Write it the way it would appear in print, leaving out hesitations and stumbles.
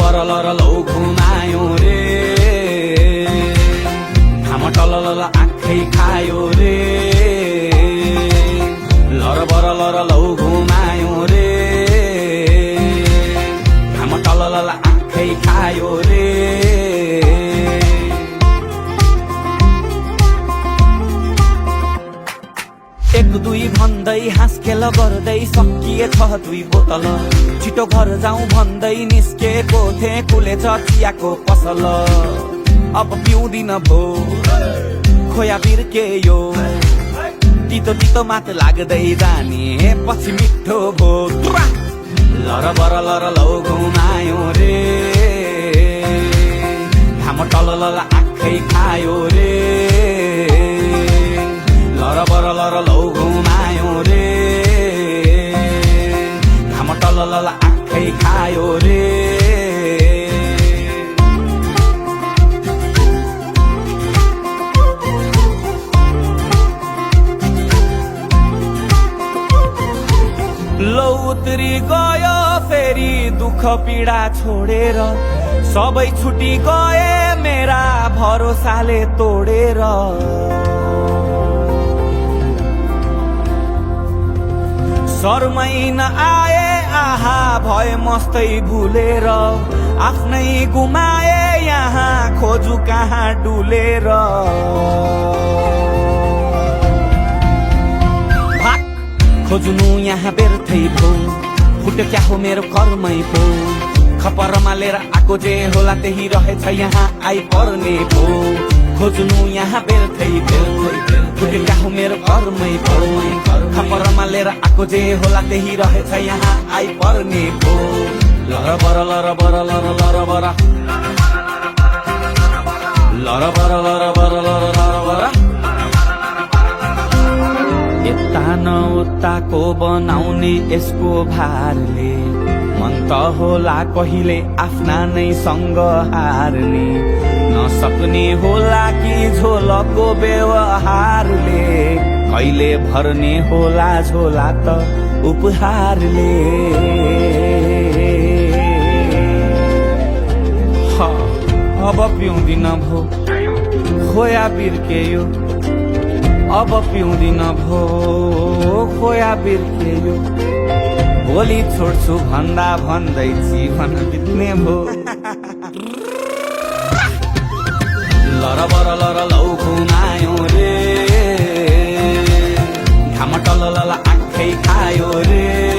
Lot लौ घुमायो रे घाम टलल आँखै खायो रे लर लौ घुमायो रे घाम टलल आँखै खायो रे। एक दुई भन्दै हाँसखेल गर्दै सकिएछ दुई बोतल छिटो घर जाउँ भन्दै निस्केको थिएँ कुलेछ चियाको पसल अब पिउँदिन भो खोया बिर्केयो तितो तितो मात लाग्दै जाने पछि मिठो भो लर लौ घुमायो रे घाम टलल आँखै खायो रे लर लौ घुमायो रे घाम टलल आँखै खायो रे। लौ उत्री गयो फेरि दुःख पीडा छोडेर सबै छुटी गए मेरा भरोसाले तोडेर शर्मै नआए आहा भए मस्तै भुलेर आफ्नै गुमाए यहाँ खोजु कहाँ डुलेर खोज्नु यहाँ व्यर्थै भो फुट्यो क्या हो मेरो कर्मै भो खपरमा लिएर आएको जे होला त्यही रहेछ यहाँ आइपर्ने भो खोज्नु यहाँ व्यर्थै फुट्यो क्या हो मेरो कर्मै भो खपरमा लिएर आएको जे होला त्यही रहेछ यहाँ आइपर्ने भो लर यता न उताको बनाउने यसको भारले मन त होला कहिले आफ्ना नै सँग हार्ने नसक्ने होला कि झोलको व्यवहारले कहिले भर्ने होला झोला त उपहारले अब पिउँदिन भो खोया बिर्केयो अब पिउँदिन भो खोया बिर्केयो भोलि छोड्छु भन्दा भन्दै जीवन बित्ने भो लर लौ घुमायो रे घाम टलल आँखै खायो रे